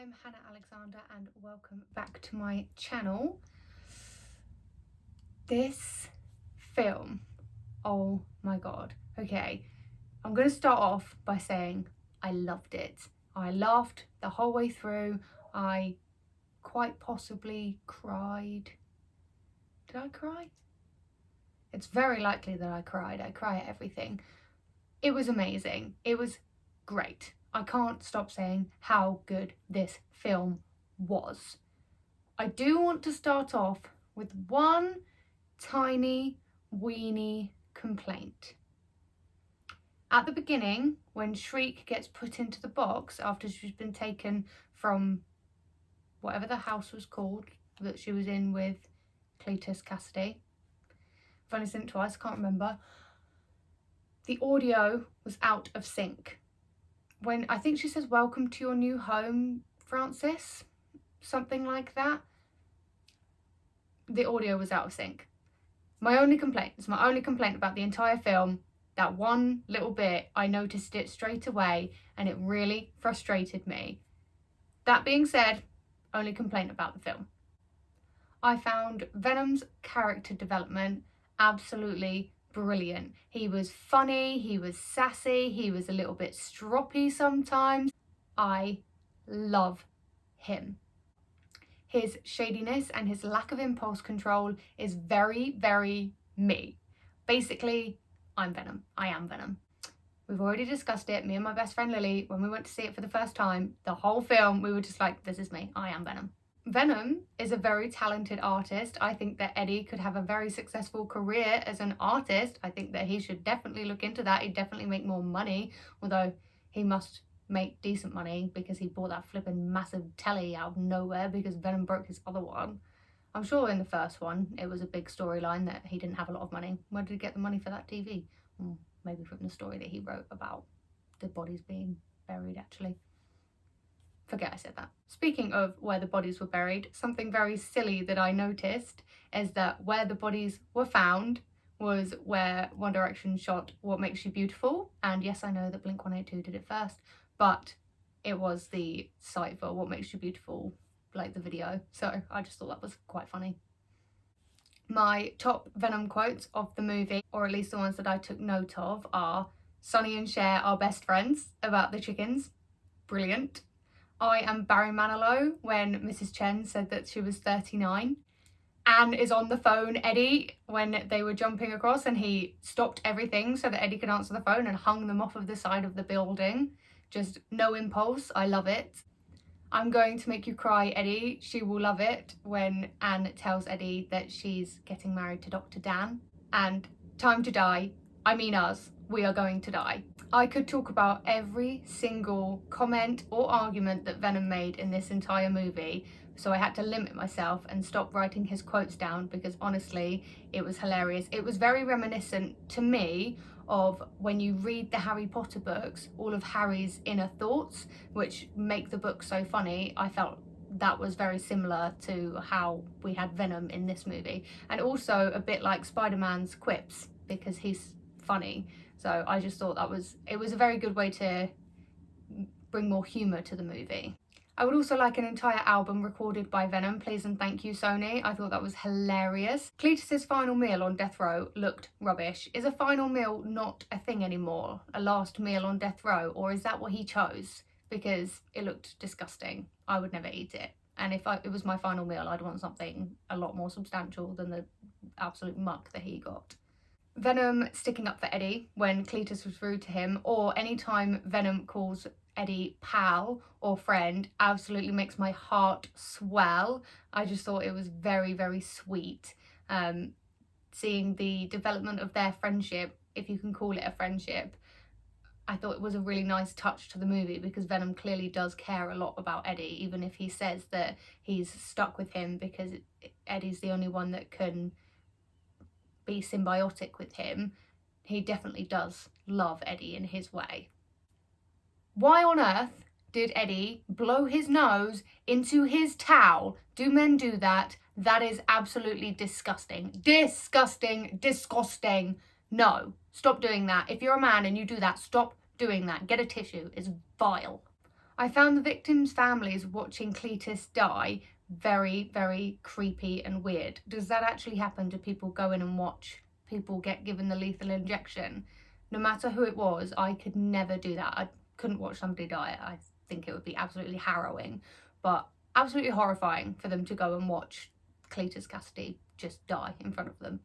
I'm Hannah Alexander and welcome back to my channel. This film, oh my god. Okay, I'm going to start off by saying I loved it. I laughed the whole way through. I quite possibly cried. Did I cry? It's very likely that I cried. I cry at everything. It was amazing. It was great. I can't stop saying how good this film was. I do want to start off with one tiny, weeny complaint. At the beginning, when Shriek gets put into the box after she's been taken from whatever the house was called that she was in with Cletus Cassidy, I've only seen it twice, I can't remember. The audio was out of sync. When I think she says, "Welcome to your new home, Francis," something like that, the audio was out of sync. It's my only complaint about the entire film. That one little bit, I noticed it straight away and it really frustrated me. That being said, only complaint about the film. I found Venom's character development absolutely brilliant. He was funny, he was sassy, he was a little bit stroppy sometimes. I love him. His shadiness and his lack of impulse control is very, very me. Basically, I'm Venom. I am Venom. We've already discussed it, me and my best friend Lily, when we went to see it for the first time. The whole film, we were just like, this is me. I am Venom. Venom is a very talented artist. I think that Eddie could have a very successful career as an artist. I think that he should definitely look into that. He'd definitely make more money, although he must make decent money because he bought that flipping massive telly out of nowhere because Venom broke his other one. I'm sure in the first one it was a big storyline that he didn't have a lot of money. Where did he get the money for that TV? Maybe from the story that he wrote about the bodies being buried, actually. Forget I said that. Speaking of where the bodies were buried, something very silly that I noticed is that where the bodies were found was where One Direction shot What Makes You Beautiful. And yes, I know that Blink-182 did it first, but it was the site for What Makes You Beautiful, like the video. So I just thought that was quite funny. My top Venom quotes of the movie, or at least the ones that I took note of, are "Sonny and Cher are best friends," about the chickens. Brilliant. "I am Barry Manilow," when Mrs. Chen said that she was 39. Anne is on the phone, Eddie, when they were jumping across and he stopped everything so that Eddie could answer the phone and hung them off of the side of the building. Just no impulse. I love it. "I'm going to make you cry, Eddie. She will love it," when Anne tells Eddie that she's getting married to Dr. Dan. And "Time to die. I mean us. We are going to die." I could talk about every single comment or argument that Venom made in this entire movie, so I had to limit myself and stop writing his quotes down because honestly, it was hilarious. It was very reminiscent to me of when you read the Harry Potter books, all of Harry's inner thoughts, which make the book so funny. I felt that was very similar to how we had Venom in this movie, and also a bit like Spider-Man's quips because he's funny. So I just thought it was a very good way to bring more humour to the movie. I would also like an entire album recorded by Venom, please and thank you, Sony. I thought that was hilarious. Cletus's final meal on death row looked rubbish. Is a final meal not a thing anymore? A last meal on death row? Or is that what he chose? Because it looked disgusting. I would never eat it. And if it was my final meal, I'd want something a lot more substantial than the absolute muck that he got. Venom sticking up for Eddie when Cletus was rude to him, or anytime Venom calls Eddie pal or friend, absolutely makes my heart swell. I just thought it was very, very sweet. Seeing the development of their friendship, if you can call it a friendship, I thought it was a really nice touch to the movie because Venom clearly does care a lot about Eddie, even if he says that he's stuck with him because Eddie's the only one that can be symbiotic with him. He definitely does love Eddie in his way. Why on earth did Eddie blow his nose into his towel? Do men do that? That is absolutely disgusting. Disgusting, disgusting. No, stop doing that. If you're a man and you do that, stop doing that. Get a tissue. It's vile. I found the victims' families watching Cletus die very, very creepy and weird. Does that actually happen? Do people go in and watch people get given the lethal injection? No matter who it was, I could never do that. I couldn't watch somebody die. I think it would be absolutely harrowing, but absolutely horrifying for them to go and watch Cletus Cassidy just die in front of them.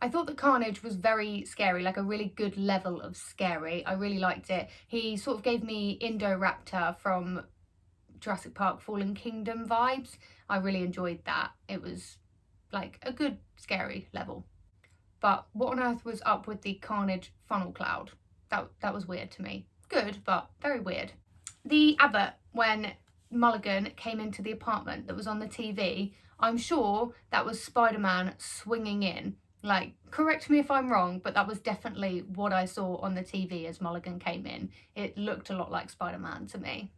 I thought that Carnage was very scary, like a really good level of scary. I really liked it. He sort of gave me Indoraptor from Jurassic Park Fallen Kingdom vibes. I really enjoyed that. It was like a good scary level. But what on earth was up with the Carnage funnel cloud? That was weird to me. Good, but very weird. The advert when Mulligan came into the apartment that was on the TV, I'm sure that was Spider-Man swinging in. Like, correct me if I'm wrong, but that was definitely what I saw on the TV as Mulligan came in. It looked a lot like Spider-Man to me.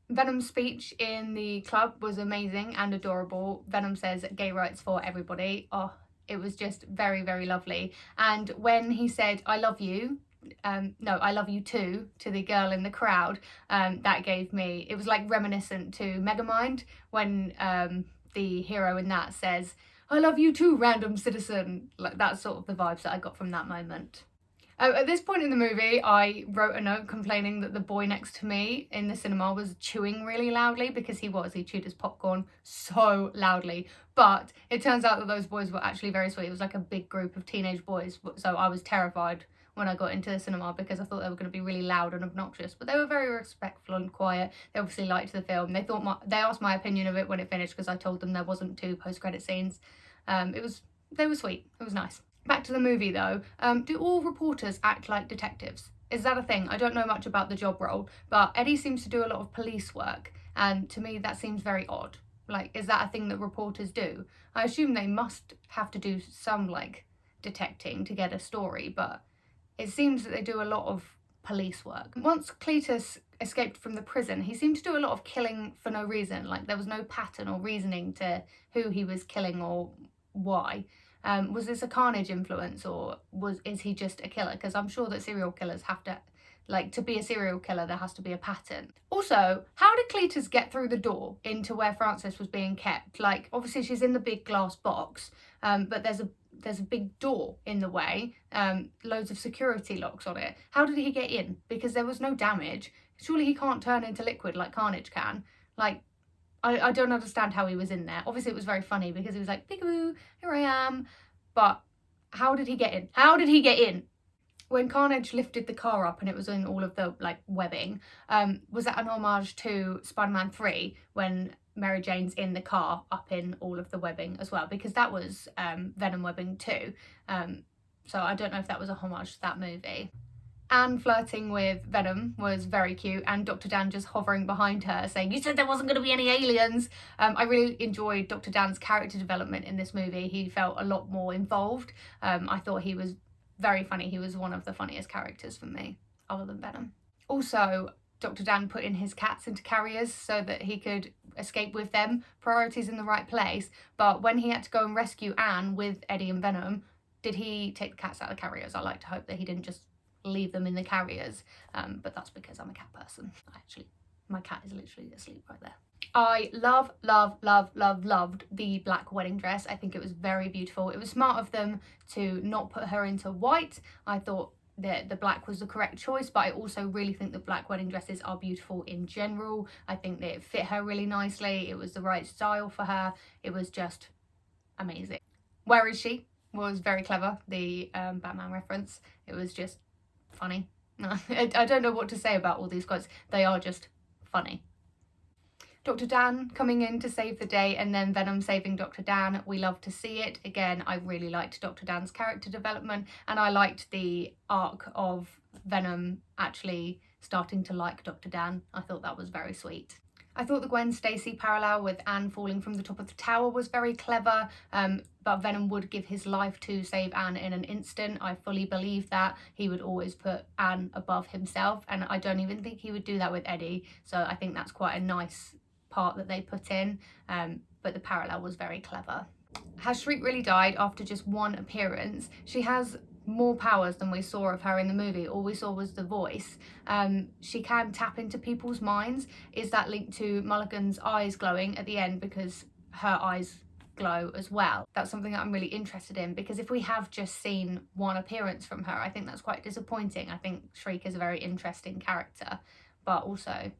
Venom's speech in the club was amazing and adorable. Venom says gay rights for everybody. Oh, it was just very, very lovely. And when he said, I love you, no, I love you too, to the girl in the crowd, that gave me, it was like reminiscent to Megamind when the hero in that says, I love you too, random citizen. Like, that's sort of the vibes that I got from that moment. At this point in the movie, I wrote a note complaining that the boy next to me in the cinema was chewing really loudly, because he chewed his popcorn so loudly. But it turns out that those boys were actually very sweet. It was like a big group of teenage boys, so I was terrified when I got into the cinema because I thought they were going to be really loud and obnoxious, but they were very respectful and quiet. They obviously liked the film. They asked my opinion of it when it finished, because I told them there wasn't 2 post-credit scenes. They were sweet. It was nice. Back to the movie though, do all reporters act like detectives? Is that a thing? I don't know much about the job role, but Eddie seems to do a lot of police work, and to me that seems very odd. Like, is that a thing that reporters do? I assume they must have to do some, like, detecting to get a story, but it seems that they do a lot of police work. Once Cletus escaped from the prison, he seemed to do a lot of killing for no reason. Like, there was no pattern or reasoning to who he was killing or why. Was this a Carnage influence, or is he just a killer? Because I'm sure that serial killers have to, like, to be a serial killer there has to be a pattern. Also, how did Cletus get through the door into where Frances was being kept? Like, obviously she's in the big glass box, but there's a big door in the way, loads of security locks on it. How did he get in? Because there was no damage. Surely he can't turn into liquid like Carnage can. Like, I don't understand how he was in there. Obviously it was very funny because he was like, peekaboo, here I am. But how did he get in? How did he get in? When Carnage lifted the car up and it was in all of the, like, webbing, was that an homage to Spider-Man 3 when Mary Jane's in the car up in all of the webbing as well? Because that was Venom webbing too. So I don't know if that was a homage to that movie. Anne flirting with Venom was very cute, and Dr. Dan just hovering behind her saying, you said there wasn't going to be any aliens. I really enjoyed Dr. Dan's character development in this movie. He felt a lot more involved. I thought he was very funny. He was one of the funniest characters for me, other than Venom. Also, Dr. Dan put in his cats into carriers so that he could escape with them. Priorities in the right place. But when he had to go and rescue Anne with Eddie and Venom, did he take the cats out of the carriers? I like to hope that he didn't just leave them in the carriers, but that's because I'm a cat person. Actually, my cat is literally asleep right there. I loved the black wedding dress. I think it was very beautiful. It was smart of them to not put her into white. I thought that the black was the correct choice, but I also really think that black wedding dresses are beautiful in general. I think that it fit her really nicely. It was the right style for her. It was just amazing. Where is she? Was very clever, the Batman reference. It was just funny. I don't know what to say about all these quotes. They are just funny. Dr. Dan coming in to save the day, and then Venom saving Dr. Dan. We love to see it. Again, I really liked Dr. Dan's character development, and I liked the arc of Venom actually starting to like Dr. Dan. I thought that was very sweet. I thought the Gwen Stacy parallel with Anne falling from the top of the tower was very clever, but Venom would give his life to save Anne in an instant. I fully believe that. He would always put Anne above himself, and I don't even think he would do that with Eddie, so I think that's quite a nice part that they put in, but the parallel was very clever. Has Shriek really died after just one appearance? She has more powers than we saw of her in the movie. All we saw was the voice. She can tap into people's minds. Is that linked to Mulligan's eyes glowing at the end because her eyes glow as well? That's something that I'm really interested in, because if we have just seen one appearance from her, I think that's quite disappointing. I think Shriek is a very interesting character, but also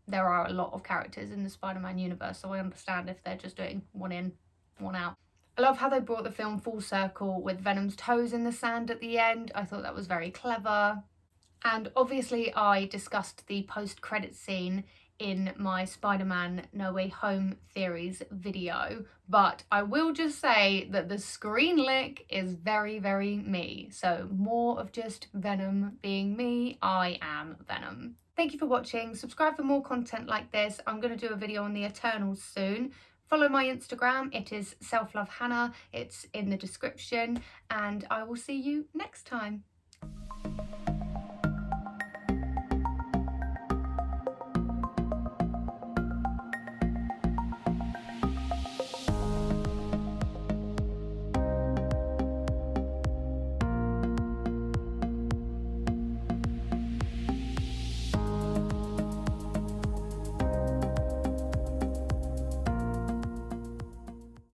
there are a lot of characters in the Spider-Man universe, so I understand if they're just doing one in, one out. I love how they brought the film full circle with Venom's toes in the sand at the end. I thought that was very clever. And obviously I discussed the post-credit scene in my Spider-Man No Way Home theories video, but I will just say that the screen lick is very, very me. So more of just Venom being me. I am Venom. Thank you for watching. Subscribe for more content like this. I'm going to do a video on the Eternals soon. Follow my Instagram, it is SelfloveHannah, it's in the description, and I will see you next time.